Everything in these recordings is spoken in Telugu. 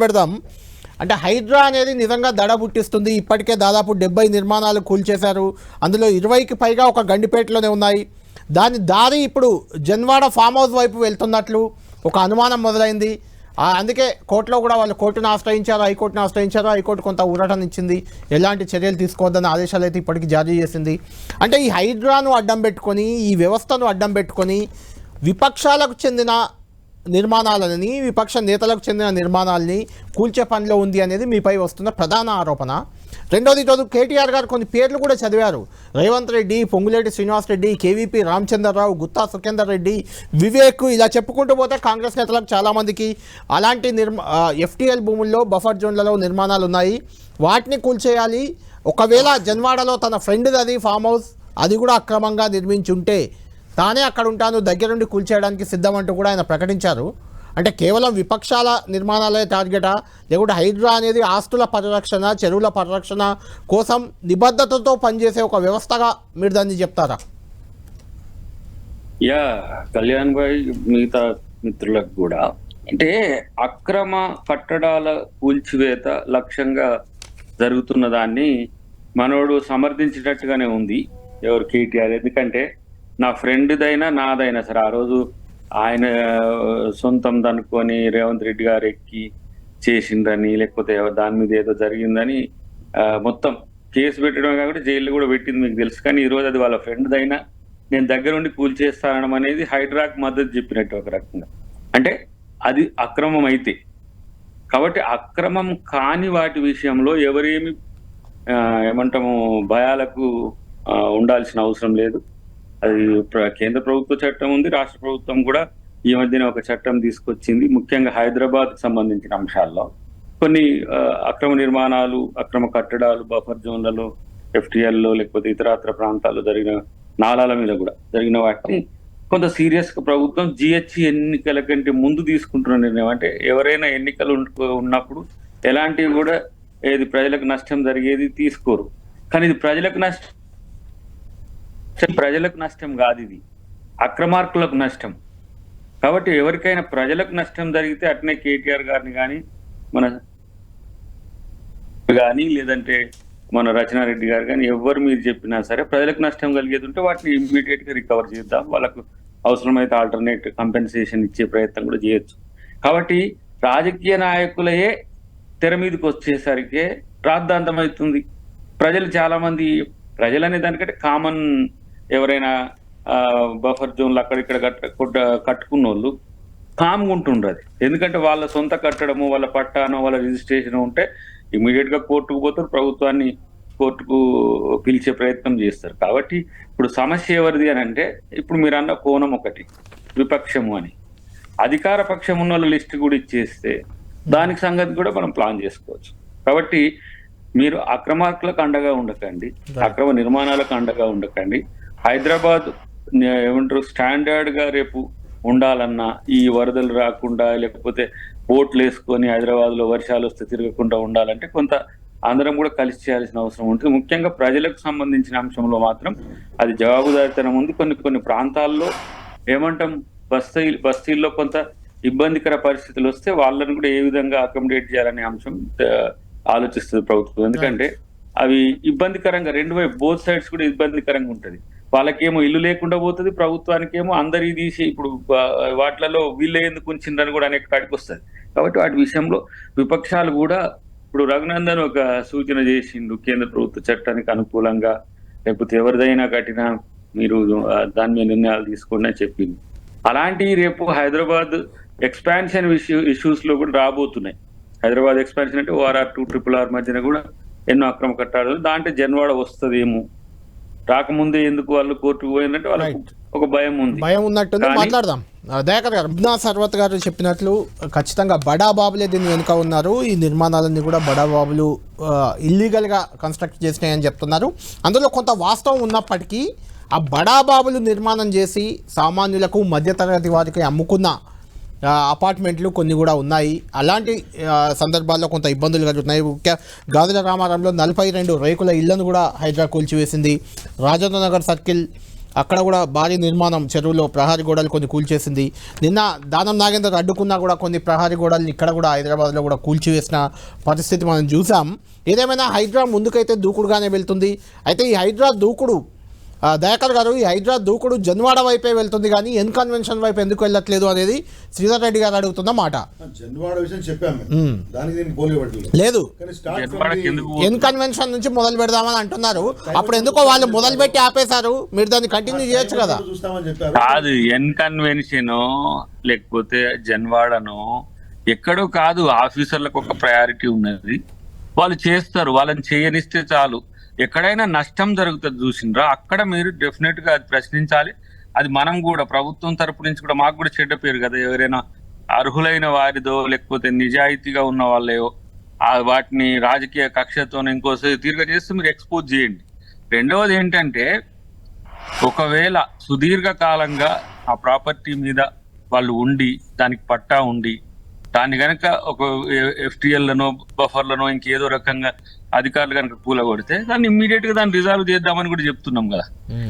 పెడదాం. అంటే హైడ్రా అనేది నిజంగా దడ పుట్టిస్తుంది. ఇప్పటికే దాదాపు 70 నిర్మాణాలు కూల్చేశారు. అందులో 20కి పైగా ఒక గండిపేటలోనే ఉన్నాయి. దాని దారి ఇప్పుడు జన్వాడ ఫామ్ హౌస్ వైపు వెళ్తున్నట్లు ఒక అనుమానం మొదలైంది. అందుకే కోర్టులో కూడా వాళ్ళు కోర్టును ఆశ్రయించారు, హైకోర్టును ఆశ్రయించారు. హైకోర్టు కొంత ఊరటన ఇచ్చింది, ఎలాంటి చర్యలు తీసుకోవద్దని ఆదేశాలు అయితే ఇప్పటికీ జారీ చేసింది. అంటే ఈ హైడ్రాను అడ్డం పెట్టుకొని, ఈ వ్యవస్థను అడ్డం పెట్టుకొని విపక్షాలకు చెందిన నిర్మాణాలని, విపక్ష నేతలకు చెందిన నిర్మాణాలని కూల్చే పనిలో ఉంది అనేది మీపై వస్తున్న ప్రధాన ఆరోపణ. రెండోది, ఈరోజు కేటీఆర్ గారు కొన్ని పేర్లు కూడా చదివారు. రేవంత్ రెడ్డి, పొంగులేటి శ్రీనివాసరెడ్డి, కేవీపీ రామచంద్రరావు, గుత్తా సుఖేందర్ రెడ్డి, వివేక్, ఇలా చెప్పుకుంటూ పోతే కాంగ్రెస్ నేతలకు చాలామందికి అలాంటి ఎఫ్టీఎల్ భూముల్లో బఫర్ జోన్లలో నిర్మాణాలు ఉన్నాయి. వాటిని కూల్చేయాలి. ఒకవేళ జన్వాడలో తన ఫ్రెండ్ది అది ఫామ్ హౌస్, అది కూడా అక్రమంగా నిర్మించి ఉంటే తానే అక్కడ ఉంటాను, దగ్గరుండి కూల్చేయడానికి సిద్ధమంటూ కూడా ఆయన ప్రకటించారు. అంటే కేవలం విపక్షాల నిర్మాణాలే టార్గెటా, లేకుంటే హైడ్రా అనేది ఆస్తుల పరిరక్షణ, చెరువుల పరిరక్షణ కోసం నిబద్ధతతో పనిచేసే ఒక వ్యవస్థగా మీరు దాన్ని చెప్తారా? కళ్యాణ్ భాయ్, మిగతా మిత్రులకు కూడా, అంటే అక్రమ కట్టడాల కూల్చివేత లక్ష్యంగా జరుగుతున్న దాన్ని మనోడు సమర్థించినట్టుగానే ఉంది ఎవరు కేటీఆర్. ఎందుకంటే నా ఫ్రెండ్దైనా నాదైనా సరే, ఆ రోజు ఆయన సొంతం దనుకొని రేవంత్ రెడ్డి గారు ఎక్కి చేసిందని, లేకపోతే దాని మీద ఏదో జరిగిందని మొత్తం కేసు పెట్టడం కాకుండా జైలు కూడా పెట్టింది మీకు తెలుసు. కానీ ఈరోజు అది వాళ్ళ ఫ్రెండ్దైనా నేను దగ్గరుండి కూల్చేస్తానడం అనేది హైడ్రాక్ మద్దతు చెప్పినట్టు ఒక రకంగా. అంటే అది అక్రమం అయితే, కాబట్టి అక్రమం కాని వాటి విషయంలో ఎవరేమి ఏమంటాము భయాలకు ఉండాల్సిన అవసరం లేదు. అది కేంద్ర ప్రభుత్వ చట్టం ఉంది, రాష్ట్ర ప్రభుత్వం కూడా ఈ మధ్యన ఒక చట్టం తీసుకొచ్చింది. ముఖ్యంగా హైదరాబాద్ సంబంధించిన అంశాల్లో కొన్ని అక్రమ నిర్మాణాలు, అక్రమ కట్టడాలు బఫర్ జోన్లలో, ఎఫ్టీఎల్లో, లేకపోతే ఇతరత్ర ప్రాంతాల్లో జరిగిన నాలాల మీద కూడా జరిగిన వాటిని కొంత సీరియస్ గా ప్రభుత్వం జిహెచ్సి ఎన్నికల కంటే ముందు తీసుకుంటున్న నిర్ణయం. అంటే ఎవరైనా ఎన్నికలు ఉన్నప్పుడు ఎలాంటివి కూడా ఏది ప్రజలకు నష్టం జరిగేది తీసుకోరు. కానీ ఇది ప్రజలకు నష్టం కాదు, ఇది అక్రమార్కులకు నష్టం. కాబట్టి ఎవరికైనా ప్రజలకు నష్టం జరిగితే అట్నే కేటీఆర్ గారిని కానీ లేదంటే మన రచనారెడ్డి గారు కానీ ఎవరు మీరు చెప్పినా సరే ప్రజలకు నష్టం కలిగేది ఉంటే వాటిని ఇమ్మీడియట్ గా రికవర్ చేద్దాం, వాళ్ళకు అవసరమైతే ఆల్టర్నేట్ కంపెన్సేషన్ ఇచ్చే ప్రయత్నం కూడా చేయొచ్చు. కాబట్టి రాజకీయ నాయకులయే తెర మీదకి వచ్చేసరికి రాద్ధాంతమవుతుంది. ప్రజలు చాలా మంది, ప్రజలనే దానికంటే కామన్ ఎవరైనా బఫర్ జోన్లు అక్కడిక్కడ కట్టుకున్న వాళ్ళు కామ్గా ఉంటుండ్రు. అది ఎందుకంటే వాళ్ళ సొంత కట్టడము, వాళ్ళ పట్టానో, వాళ్ళ రిజిస్ట్రేషన్ ఉంటే ఇమీడియట్ గా కోర్టుకు పోతారు, ప్రభుత్వాన్ని కోర్టుకు పిలిచే ప్రయత్నం చేస్తారు. కాబట్టి ఇప్పుడు సమస్య ఎవరిది అని అంటే, ఇప్పుడు మీరు అన్న కోణం ఒకటి విపక్షము అని, అధికార పక్షం ఉన్న వాళ్ళ లిస్ట్ కూడా ఇచ్చేస్తే దానికి సంగతి కూడా మనం ప్లాన్ చేసుకోవచ్చు. కాబట్టి మీరు అక్రమార్కులకు అండగా ఉండకండి, అక్రమ నిర్మాణాలకు అండగా ఉండకండి. హైదరాబాద్ ఏమంటారు స్టాండర్డ్ గా రేపు ఉండాలన్నా, ఈ వరదలు రాకుండా లేకపోతే బోట్లు వేసుకొని హైదరాబాద్ లో వర్షాలు వస్తే తిరగకుండా ఉండాలంటే కొంత అందరం కూడా కలిసి చేయాల్సిన అవసరం ఉంటుంది. ముఖ్యంగా ప్రజలకు సంబంధించిన అంశంలో మాత్రం అది జవాబుదారీతనం ఉంది. కొన్ని ప్రాంతాల్లో ఏమంటాం బస్తీల్లో కొంత ఇబ్బందికర పరిస్థితులు వస్తే వాళ్ళని కూడా ఏ విధంగా అకామిడేట్ చేయాలనే అంశం ఆలోచిస్తుంది ప్రభుత్వం. ఎందుకంటే అవి ఇబ్బందికరంగా రెండు వైపు బోత్ సైడ్స్ కూడా ఇబ్బందికరంగా ఉంటది. వాళ్ళకేమో ఇల్లు లేకుండా పోతుంది, ప్రభుత్వానికేమో అందరి తీసి ఇప్పుడు వాటిలలో వీళ్ళే ఎందుకు ఉంచిందని కూడా అనేక కాడికి వస్తుంది. కాబట్టి వాటి విషయంలో విపక్షాలు కూడా, ఇప్పుడు రఘునందన్ ఒక సూచన చేసిండు, కేంద్ర ప్రభుత్వ చట్టానికి అనుకూలంగా లేకపోతే ఎవరిదైనా కట్టినా మీరు దాని మీద నిర్ణయాలు తీసుకోండి అని చెప్పింది. అలాంటివి రేపు హైదరాబాద్ ఎక్స్పాన్షన్ ఇష్యూస్ లో కూడా రాబోతున్నాయి. హైదరాబాద్ ఎక్స్పాన్షన్ అంటే ORR 2 RRR మధ్యన కూడా ఎన్నో అక్రమ కట్టాలు, దాంట్లో జన్వాడ వస్తుందేమో, రాకముందే ఎందుకు వాళ్ళు కోర్టుకు పోయిందంటే వాళ్ళకి ఒక భయం ఉన్నట్టుంది. మాట్లాడదాం. దయాకర్ గారు, అబ్నా సర్వత్ గారు చెప్పినట్లు ఖచ్చితంగా బడా బాబులే దీని వెనుక ఉన్నారు. ఈ నిర్మాణాలన్నీ కూడా బడా బాబులు ఇల్లీగల్ గా కన్స్ట్రక్ట్ చేసినాయని చెప్తున్నారు. అందులో కొంత వాస్తవం ఉన్నప్పటికీ ఆ బడా బాబులు నిర్మాణం చేసి సామాన్యులకు, మధ్యతరగతి వారికి అమ్ముకున్న అపార్ట్మెంట్లు కొన్ని కూడా ఉన్నాయి. అలాంటి సందర్భాల్లో కొంత ఇబ్బందులు కలుగుతున్నాయి. గాజుల రామారంలో 42 రేకుల ఇళ్లను కూడా హైడ్రా కూల్చివేసింది. రాజేంద్ర నగర్ సర్కిల్ అక్కడ కూడా భారీ నిర్మాణం చెరువులో ప్రహరీ గోడలు కొన్ని కూల్చేసింది. నిన్న దానం నాగేందర్ అడ్డుకున్నా కూడా కొన్ని ప్రహరీ గోడలు ఇక్కడ కూడా హైదరాబాద్లో కూడా కూల్చివేసిన పరిస్థితి మనం చూసాం. ఏదేమైనా హైడ్రా ముందుకైతే దూకుడుగానే వెళ్తుంది. అయితే ఈ హైడ్రా దూకుడు దయాకర్ గారు, ఈ హైడ్రా దూకుడు జన్వాడ వైపే వెళ్తుంది కానీ ఎన్ కన్వెన్షన్ వైపు ఎందుకు వెళ్ళట్లేదు అనేది శ్రీధర్ రెడ్డి గారు అడుగుతున్న మాట. జన్వాడ విషయం చెప్పాము, దానికి దీనికి పోలి లేదు, ఎన్ కన్వెన్షన్ నుంచి మొదలు పెడదామని అంటున్నారు. అప్పుడు ఎందుకో వాళ్ళు మొదలు పెట్టి ఆపేశారు, మీరు దాన్ని కంటిన్యూ చేయొచ్చు కదా. కాదు, ఎన్ కన్వెన్షన్ లేకపోతే జన్వాడను ఎక్కడో కాదు, ఆఫీసర్లకు ఒక ప్రయారిటీ ఉన్నది, వాళ్ళు చేస్తారు. వాళ్ళని చేయనిస్తే చాలు. ఎక్కడైనా నష్టం జరుగుతుంది చూసిండ్రా, అక్కడ మీరు డెఫినెట్ గా అది ప్రశ్నించాలి. అది మనం కూడా ప్రభుత్వం తరపు నుంచి కూడా, మాకు కూడా చెడ్డ పేరు కదా, ఎవరైనా అర్హులైన వారిదో లేకపోతే నిజాయితీగా ఉన్న వాళ్ళయో వాటిని రాజకీయ కక్షతో ఇంకోసారి తీరుగా చేస్తే మీరు ఎక్స్పోజ్ చేయండి. రెండవది ఏంటంటే, ఒకవేళ సుదీర్ఘకాలంగా ఆ ప్రాపర్టీ మీద వాళ్ళు ఉండి దానికి పట్టా ఉండి దాన్ని కనుక ఒక ఎఫ్టీఎల్లను బఫర్లను ఇంకేదో రకంగా అధికారులు కనుక కూలగొడితే దాన్ని ఇమ్మీడియట్ గా దాన్ని రిజాల్వ్ చేద్దామని కూడా చెప్తున్నాం కదా.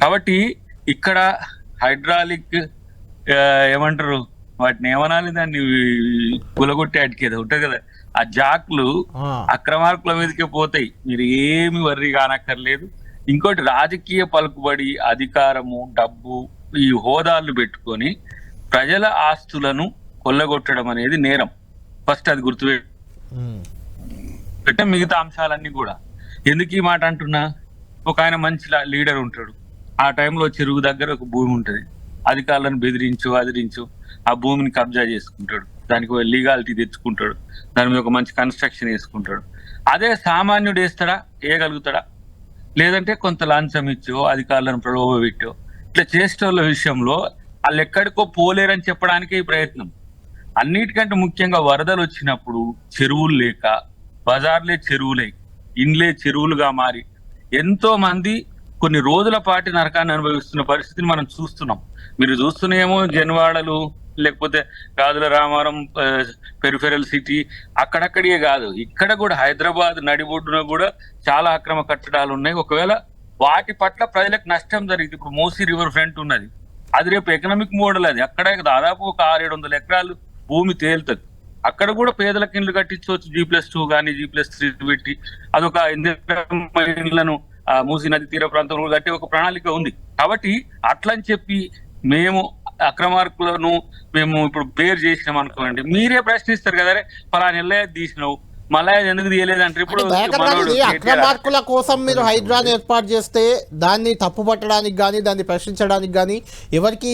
కాబట్టి ఇక్కడ హైడ్రాలిక్ ఏమంటారు వాటిని ఏమనాలి, దాన్ని కూలగొట్టే అడిగేది ఉంటుంది కదా, ఆ జాక్లు అక్రమార్కుల మీదకే పోతాయి. మీరు ఏమి వర్రీ కానక్కర్లేదు. ఇంకోటి, రాజకీయ పలుకుబడి, అధికారము, డబ్బు, ఈ హోదాలు పెట్టుకొని ప్రజల ఆస్తులను కొల్లగొట్టడం అనేది నేరం. ఫస్ట్ అది గుర్తుపెట్టే మిగతా అంశాలన్నీ కూడా. ఎందుకు ఈ మాట అంటున్నా, ఒక ఆయన మంచి లీడర్ ఉంటాడు, ఆ టైంలో చెరువు దగ్గర ఒక భూమి ఉంటుంది, అధికారులను అదిరించు ఆ భూమిని కబ్జా చేసుకుంటాడు, దానికి లీగాలిటీ తెచ్చుకుంటాడు, దాని మీద ఒక మంచి కన్స్ట్రక్షన్ వేసుకుంటాడు. అదే సామాన్యుడు వేయగలుగుతాడా? లేదంటే కొంత లంచం ఇచ్చో అధికారులను ప్రలోభ పెట్టో ఇట్లా చేసేటోళ్ళ విషయంలో వాళ్ళు ఎక్కడికో పోలేరని చెప్పడానికి ఈ ప్రయత్నం. అన్నిటికంటే ముఖ్యంగా వరదలు వచ్చినప్పుడు చెరువులు లేక బజార్లే చెరువులై ఇండ్లే చెరువులుగా మారి ఎంతో మంది కొన్ని రోజుల పాటు నరకాన్ని అనుభవిస్తున్న పరిస్థితిని మనం చూస్తున్నాం. మీరు చూస్తున్నాయేమో జన్వాడలు లేకపోతే గాజుల రామారం పెరిఫెరల్ సిటీ అక్కడక్కడే కాదు, ఇక్కడ కూడా హైదరాబాద్ నడిబొడ్డున కూడా చాలా అక్రమ కట్టడాలు ఉన్నాయి. ఒకవేళ వాటి పట్ల ప్రజలకు నష్టం జరిగింది, ఇప్పుడు మూసీ రివర్ ఫ్రంట్ ఉన్నది, అది రేపు ఎకనామిక్ మోడల్, అది అక్కడ దాదాపు ఒక 600-700 ఎకరాలు భూమి తేలుతుంది. అక్కడ కూడా పేదలకు ఇండ్లు కట్టించవచ్చు, G+2 కానీ G+3 పెట్టి అదొక ఇండ్లను మూసీ నది తీర ప్రాంతంలో కట్టి ఒక ప్రణాళిక ఉంది. కాబట్టి అట్లని చెప్పి మేము అక్రమార్కులను మేము ఇప్పుడు బేర్ చేసినాం అనుకోండి, మీరే ప్రశ్నిస్తారు కదా, ఫలానా ఎల్లయ్య తీసినావు మళ్ళీ ఎందుకు తీయలేదంటే. ఇప్పుడు అక్రమార్కుల కోసం మీరు హైడ్రాని ఏర్పాటు చేస్తే దాన్ని తప్పు పట్టడానికి కానీ దాన్ని ప్రశ్నించడానికి కానీ ఎవరికి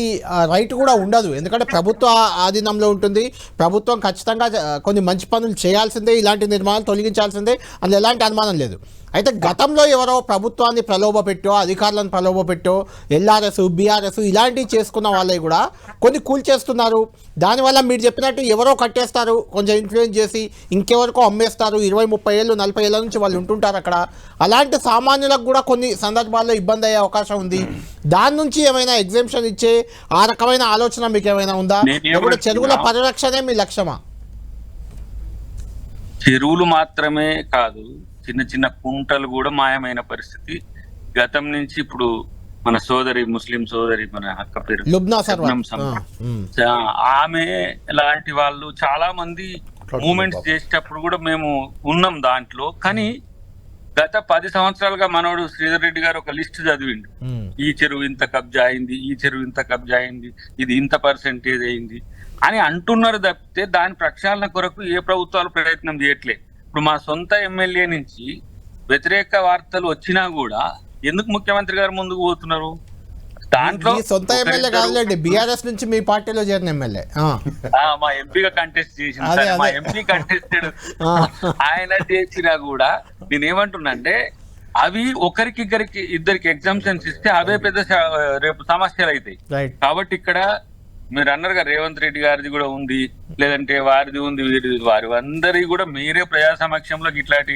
రైట్ కూడా ఉండదు. ఎందుకంటే ప్రభుత్వ ఆధీనంలో ఉంటుంది, ప్రభుత్వం ఖచ్చితంగా కొన్ని మంచి పనులు చేయాల్సిందే, ఇలాంటి నిర్మాణాలు తొలగించాల్సిందే, అందులో ఎలాంటి అనుమానం లేదు. అయితే గతంలో ఎవరో ప్రభుత్వాన్ని ప్రలోభ పెట్టో అధికారులను ప్రలోభ పెట్టో LRS BRS ఇలాంటివి చేసుకున్న వాళ్ళవి కూడా కొన్ని కూల్చేస్తున్నారు. దానివల్ల మీరు చెప్పినట్టు ఎవరో కట్టేస్తారు, కొంచెం ఇన్ఫ్లుయెన్స్ చేసి ఇంకెవరికో అమ్మేస్తారు. 20-30 ఏళ్ళు 40 ఏళ్ళ నుంచి వాళ్ళు ఉంటుంటారు అక్కడ. అలాంటి సామాన్యులకు కూడా కొన్ని సందర్భాల్లో ఇబ్బంది అయ్యే అవకాశం ఉంది. దాని నుంచి ఏమైనా ఎగ్జామ్షన్ ఇచ్చే ఆ రకమైన ఆలోచన మీకు ఏమైనా ఉందా? లేకపోతే చెరువుల పరిరక్షణే మీ లక్ష్యమా? చెరువులు మాత్రమే కాదు, చిన్న చిన్న కుంటలు కూడా మాయమైన పరిస్థితి గతం నుంచి. ఇప్పుడు మన ముస్లిం సోదరి మన అక్క పేరు ఆమె లాంటి వాళ్ళు చాలా మంది మూమెంట్స్ చేసేటప్పుడు కూడా మేము ఉన్నాం దాంట్లో. కానీ గత 10 సంవత్సరాలుగా మనోడు శ్రీధర్ రెడ్డి గారు ఒక లిస్ట్ చదివిండు, ఈ చెరువు ఇంత కబ్జా అయింది, ఈ చెరువు ఇంత కబ్జా అయింది, ఇది ఇంత పర్సెంటేజ్ అయింది అని అంటున్నారు తప్పితే దాని ప్రక్షాళన కొరకు ఏ ప్రభుత్వాలు ప్రయత్నం చేయట్లే. ఇప్పుడు మా సొంత ఎమ్మెల్యే నుంచి వ్యతిరేక వార్తలు వచ్చినా కూడా ఎందుకు ముఖ్యమంత్రి గారు ముందుకు పోతున్నారు? దాంట్లో సొంత ఎమ్మెల్యే కాదులేండి, BRS నుంచి మీ పార్టీలో చేరిన ఎమ్మెల్యే మా ఎంపీగా కంటెస్ట్ చేసిన మా ఎంపీ కంటెస్టెడ్ ఆయన చేసినా కూడా నేనేమంటున్నా అంటే అవి ఇద్దరికి ఎగ్జామ్షన్స్ ఇస్తే అవే పెద్ద రేపు సమస్యలు అవుతాయి. కాబట్టి ఇక్కడ మీరు అన్నారుగా రేవంత్ రెడ్డి గారిది కూడా ఉంది, లేదంటే వారిది ఉంది, వీరిది వారి అందరి కూడా మీరే ప్రజా సమక్షంలో ఇట్లాంటి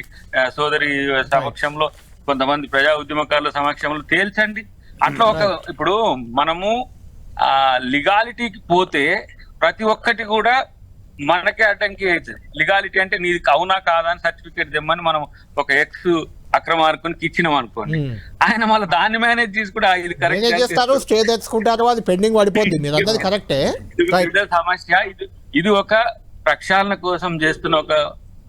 సోదరి సమక్షంలో కొంతమంది ప్రజా ఉద్యమకారుల సమక్షంలో తేల్చండి. అట్లా ఇప్పుడు మనము లీగాలిటీకి పోతే ప్రతి ఒక్కటి కూడా మనకే అడ్డంకి అవుతుంది. లీగాలిటీ అంటే నీది అవునా కాదా అని సర్టిఫికేట్ తెమ్మని మనం ఒక అక్రమార్కునికి ఇచ్చినాం అనుకోండి, ఆయన మళ్ళీ దాన్ని మేనేజ్ చేసుకుంటే ఇది మేనేజ్ కరెక్ట్ చేస్తారు, స్టే తెచ్చుకుంటారు, అది పెండింగ్ పడిపోద్ది. మీరు అన్నది కరెక్టే. రైట్. సమస్య. ఇది ఒక ప్రక్షాళన కోసం చేస్తున్న, ఒక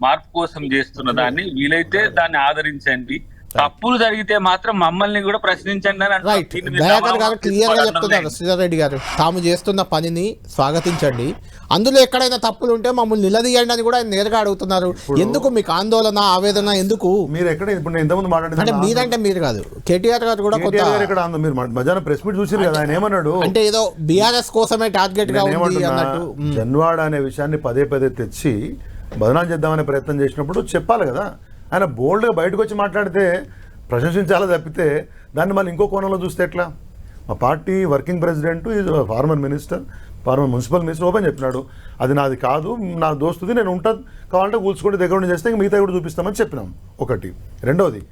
మార్పు కోసం చేస్తున్న దాన్ని వీలైతే దాన్ని ఆదరించండి. తప్పులు జరిగితే మాత్రం మమ్మల్ని కూడా ప్రశ్నించండి అని అంటున్నారు. రైట్. దయాకర్ గారు క్లియర్ గా చెప్తున్నారు. శ్రీధర్ రెడ్డి గారు తాము చేస్తున్న పనిని స్వాగతించండి, అందులో ఎక్కడైనా తప్పులు ఉంటే మమ్మల్ని నిలదీయండి అని కూడా ఆయన నేరుగా అడుగుతున్నారు. ఎందుకు మీకు ఆందోళన, ఆవేదన ఎందుకు? మీరు ఎక్కడ ఇప్పుడు నేను ఇంతకుముందు అంటే మాట్లాడింది మీరంటే మీరు కాదు, కేటీఆర్ గారు కూడా కొంత ఇక్కడ మీరు మధ్యాహ్నం ప్రెస్ మీట్ చూసారు కదా, ఆయన ఏమన్నాడు అంటే ఏదో బీఆర్ఎస్ కోసమే టార్గెట్ గా ఉంది అన్నట్టు. జన్వాడ అనే విషయాన్ని పదే పదే తెచ్చి బదనాం చేద్దామనే ప్రయత్నం చేసినప్పుడు చెప్పాలి కదా. ఆయన బోల్డ్గా బయటకు వచ్చి మాట్లాడితే ప్రశంసించాలా తప్పితే దాన్ని మళ్ళీ ఇంకో కోణంలో చూస్తే ఎట్లా? మా party working president is former minister, former municipal minister open చెప్పినాడు, అది నాది కాదు, నా దోస్తుది, నేను ఉంటుంది, కావాలంటే కూల్చుకుంటే దగ్గర ఉండి చేస్తే మిగతా కూడా చూపిస్తామని చెప్పినాం. ఒకటి. రెండోది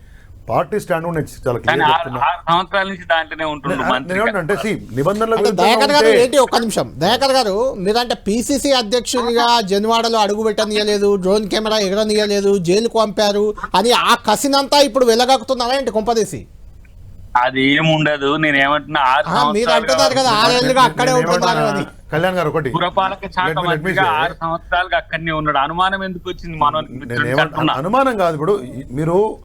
పార్టీ స్టాండ్ కూడా నేను చాలా క్లియర్ చెప్తున్నా. 6 సంవత్సరాల నుంచి దాంట్లోనే ఉంటున్నాం. అంటే నిబంధనల దయాకర్ గారు ఏంటి, ఒక్క నిమిషం దయాకర్ గారు, మీరంటే పిసిసి అధ్యక్షుడిగా జన్వాడలో అడుగు పెట్టనియలేదు, డ్రోన్ కెమెరా ఎగరనియలేదు, జైలుకు పంపారు అని ఆ కసినంతా ఇప్పుడు వెలగక్కుతున్నారా ఏంటి కొంపదీసి? అది ఏముండదు. నేను ఏమంటున్నా, 6 మీరు అంటున్నారు కదా 6 ఏళ్ళుగా అక్కడే ఉంటున్నారు అని. కళ్యాణ్ గారు ఒకటి, పురపాలక శాఖ మంత్రిగా 6 సంవత్సరాలుగా అక్కడనే ఉన్నాడు. అనుమానం ఎందుకు వచ్చింది? మనం అనుమానం కాదు. ఇప్పుడు మీరు